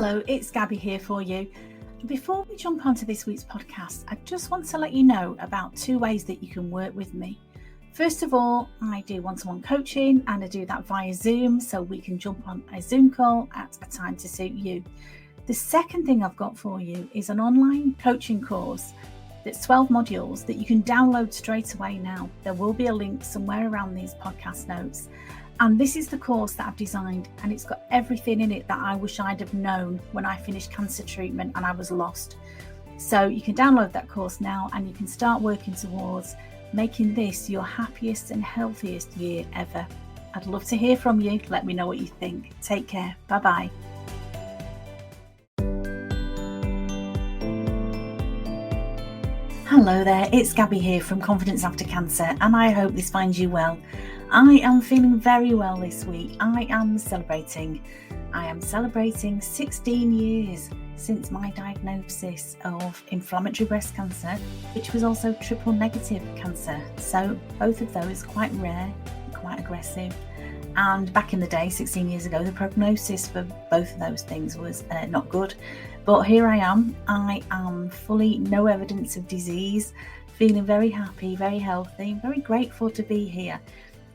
Hello, it's Gabby here for you. Before we jump onto this week's podcast, I just want to let you know about 2 ways that you can work with me. First of all, I do one-to-one coaching and I do that via Zoom, so we can jump on a Zoom call at a time to suit you. The second thing I've got for you is an online coaching course that's 12 modules that you can download straight away now. There will be a link somewhere around these podcast notes. And this is the course that I've designed, and it's got everything in it that I wish I'd have known when I finished cancer treatment and I was lost. So you can download that course now and you can start working towards making this your happiest and healthiest year ever. I'd love to hear from you. Let me know what you think. Take care. Bye-bye. Hello there, it's Gabby here from Confidence After Cancer, and I hope this finds you well. I am feeling very well this week. I am celebrating 16 years since my diagnosis of inflammatory breast cancer, which was also triple negative cancer. So both of those quite rare, quite aggressive. And back in the day, 16 years ago, the prognosis for both of those things was not good. But here I am fully no evidence of disease, feeling very happy, very healthy, very grateful to be here.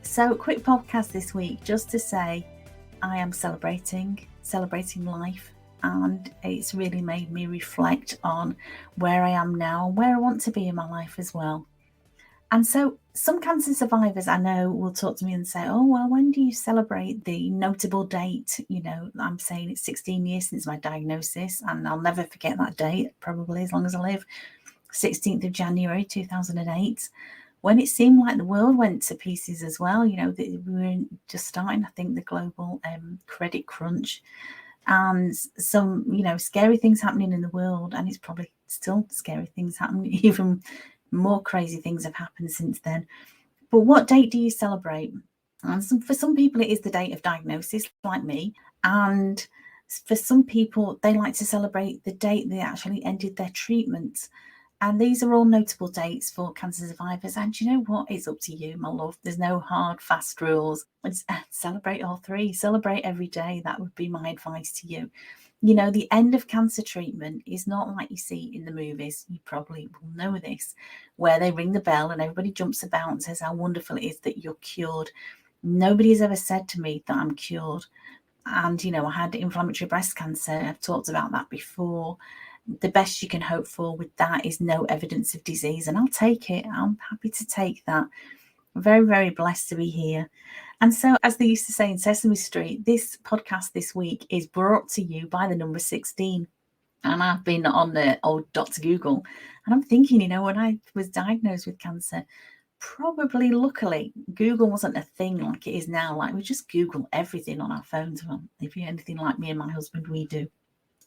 So quick podcast this week just to say I am celebrating life, and it's really made me reflect on where I am now, where I want to be in my life as well. And so some cancer survivors I know will talk to me and say, oh, well, when do you celebrate the notable date? You know, I'm saying it's 16 years since my diagnosis, and I'll never forget that date, probably as long as I live, 16th of January 2008. When it seemed like the world went to pieces as well. You know, we were just starting, I think, the global credit crunch, and some, scary things happening in the world, and it's probably still scary things happening. Even more crazy things have happened since then. But what date do you celebrate? And for some people, it is the date of diagnosis, like me, and for some people, they like to celebrate the date they actually ended their treatment. And these are all notable dates for cancer survivors. And you know what? It's up to you, my love. There's no hard, fast rules. Celebrate all 3. Celebrate every day. That would be my advice to you. You know, the end of cancer treatment is not like you see in the movies. You probably will know this, where they ring the bell and everybody jumps about and says how wonderful it is that you're cured. Nobody has ever said to me that I'm cured. And, I had inflammatory breast cancer. I've talked about that before. The best you can hope for with that is no evidence of disease, and I'll take it. I'm happy to take that. I'm very, very blessed to be here. And so, as they used to say in Sesame Street, this podcast this week is brought to you by the number 16. And I've been on the old Dr. Google, and I'm thinking, when I was diagnosed with cancer, probably luckily Google wasn't a thing like it is now. Like we just Google everything on our phones. Well, if you're anything like me and my husband, we do.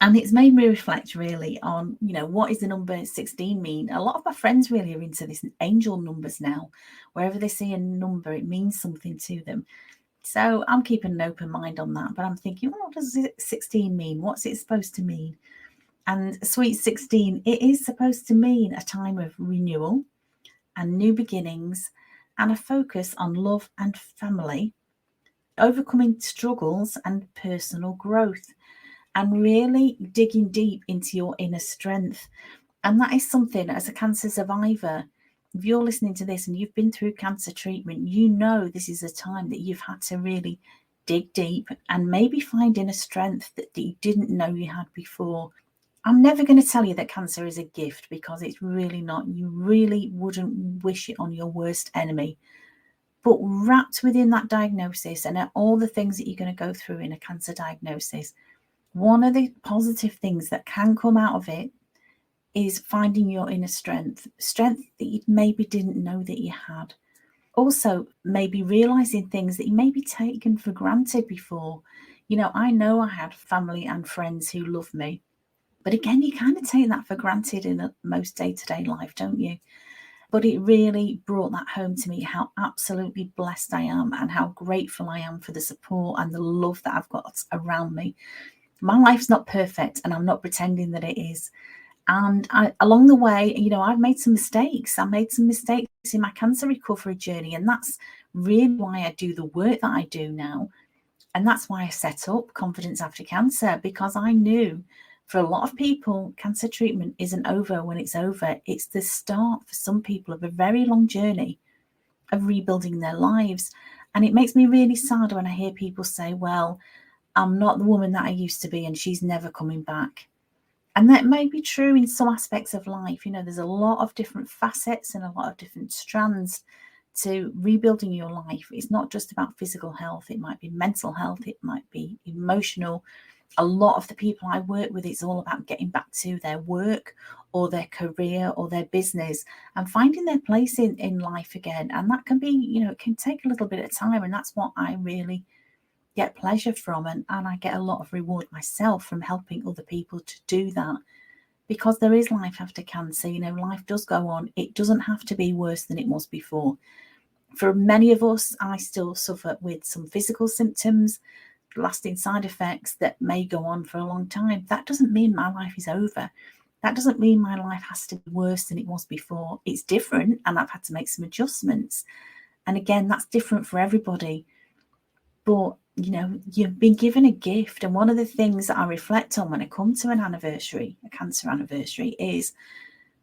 And it's made me reflect really on, what does the number 16 mean? A lot of my friends really are into this angel numbers now. Wherever they see a number, it means something to them. So I'm keeping an open mind on that. But I'm thinking, what does 16 mean? What's it supposed to mean? And sweet 16, it is supposed to mean a time of renewal and new beginnings and a focus on love and family, overcoming struggles and personal growth, and really digging deep into your inner strength. And that is something, as a cancer survivor, if you're listening to this and you've been through cancer treatment, this is a time that you've had to really dig deep and maybe find inner strength that you didn't know you had before. I'm never going to tell you that cancer is a gift, because it's really not. You really wouldn't wish it on your worst enemy. But wrapped within that diagnosis and all the things that you're going to go through in a cancer diagnosis, one of the positive things that can come out of it is finding your inner strength that you maybe didn't know that you had. Also, maybe realizing things that you maybe taken for granted before. I know I had family and friends who loved me, but again, you kind of take that for granted in most day-to-day life, don't you? But it really brought that home to me, how absolutely blessed I am and how grateful I am for the support and the love that I've got around me. My life's not perfect, and I'm not pretending that it is. And along the way, I've made some mistakes. I made some mistakes in my cancer recovery journey, and that's really why I do the work that I do now. And that's why I set up Confidence After Cancer, because I knew for a lot of people, cancer treatment isn't over when it's over. It's the start for some people of a very long journey of rebuilding their lives. And it makes me really sad when I hear people say, well, I'm not the woman that I used to be and she's never coming back. And that may be true in some aspects of life. You know, there's a lot of different facets and a lot of different strands to rebuilding your life. It's not just about physical health. It might be mental health. It might be emotional. A lot of the people I work with, it's all about getting back to their work or their career or their business and finding their place in life again. And that can be, you know, it can take a little bit of time. And that's what I really get pleasure from. And I get a lot of reward myself from helping other people to do that. Because there is life after cancer. You know, life does go on. It doesn't have to be worse than it was before. For many of us, I still suffer with some physical symptoms, lasting side effects that may go on for a long time. That doesn't mean my life is over. That doesn't mean my life has to be worse than it was before. It's different, and I've had to make some adjustments. And again, that's different for everybody. But, you know, you've been given a gift. And one of the things that I reflect on when I come to an anniversary, a cancer anniversary, is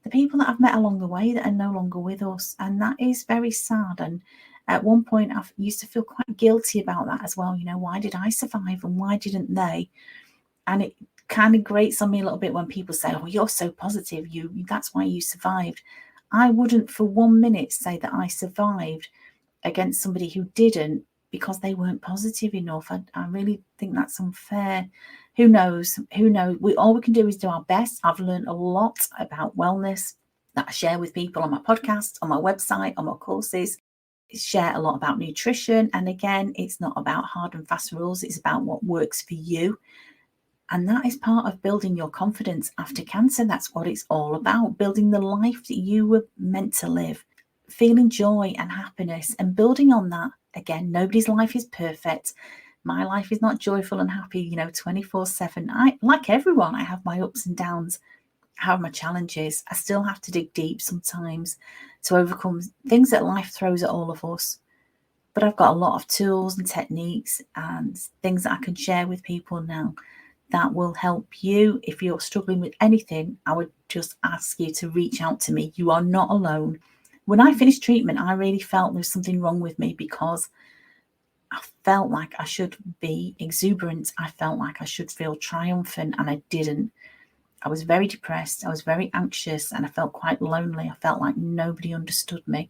the people that I've met along the way that are no longer with us. And that is very sad. And at one point, I used to feel quite guilty about that as well. You know, why did I survive and why didn't they? And it kind of grates on me a little bit when people say, oh, you're so positive. That's why you survived. I wouldn't for 1 minute say that I survived against somebody who didn't because they weren't positive enough. I really think that's unfair. Who knows? All we can do is do our best. I've learned a lot about wellness that I share with people on my podcast, on my website, on my courses. Share a lot about nutrition. And again, it's not about hard and fast rules. It's about what works for you. And that is part of building your confidence after cancer. That's what it's all about. Building the life that you were meant to live, feeling joy and happiness and building on that. Again, nobody's life is perfect. My life is not joyful and happy, 24/7. Like everyone, I have my ups and downs. I have my challenges. I still have to dig deep sometimes to overcome things that life throws at all of us. But I've got a lot of tools and techniques and things that I can share with people now that will help you. If you're struggling with anything, I would just ask you to reach out to me. You are not alone. When I finished treatment, I really felt there was something wrong with me because I felt like I should be exuberant. I felt like I should feel triumphant, and I didn't. I was very depressed. I was very anxious, and I felt quite lonely. I felt like nobody understood me.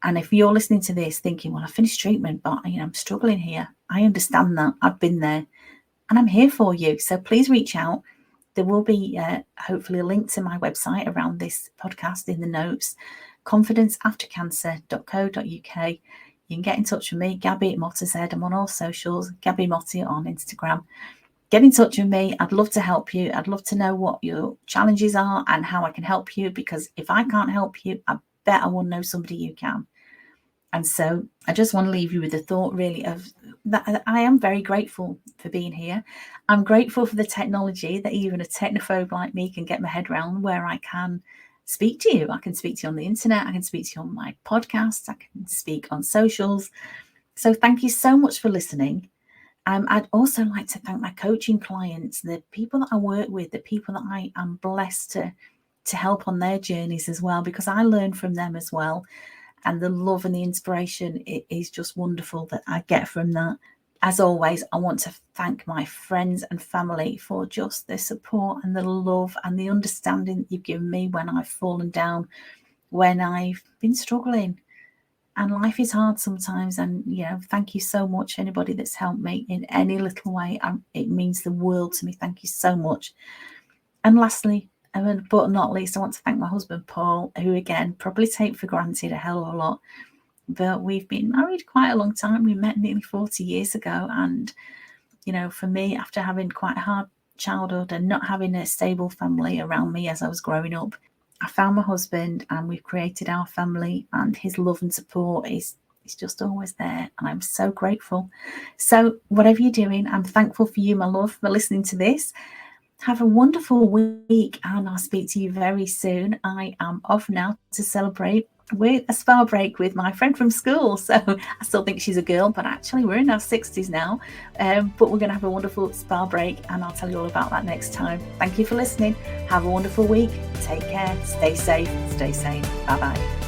And if you're listening to this thinking, well, I finished treatment, but I'm struggling here, I understand that. I've been there, and I'm here for you. So please reach out. There will be hopefully a link to my website around this podcast in the notes, confidenceaftercancer.co.uk. You can get in touch with me, Gabby at Motta Z. I'm on all socials, Gabby Motta on Instagram. Get in touch with me. I'd love to help you. I'd love to know what your challenges are and how I can help you, because if I can't help you, I bet I will know somebody who can. And so I just want to leave you with the thought really of that I am very grateful for being here. I'm grateful for the technology that even a technophobe like me can get my head around, where I can speak to you. I can speak to you on the internet. I can speak to you on my podcast. I can speak on socials. So thank you so much for listening. I'd also like to thank my coaching clients, the people that I work with, the people that I am blessed to help on their journeys as well, because I learn from them as well. And the love and the inspiration is just wonderful that I get from that. As always, I want to thank my friends and family for just the support and the love and the understanding that you've given me when I've fallen down, when I've been struggling. And life is hard sometimes. And, thank you so much, anybody that's helped me in any little way. It means the world to me. Thank you so much. And lastly, but not least, I want to thank my husband, Paul, who, again, probably take for granted a hell of a lot. But we've been married quite a long time. We met nearly 40 years ago. And, for me, after having quite a hard childhood and not having a stable family around me as I was growing up, I found my husband and we've created our family, and his love and support is just always there. And I'm so grateful. So whatever you're doing, I'm thankful for you, my love, for listening to this. Have a wonderful week, and I'll speak to you very soon. I am off now to celebrate with a spa break with my friend from school. So I still think she's a girl, but actually we're in our 60s now. But we're going to have a wonderful spa break, and I'll tell you all about that next time. Thank you for listening. Have a wonderful week. Take care. Stay safe. Stay sane. Bye bye.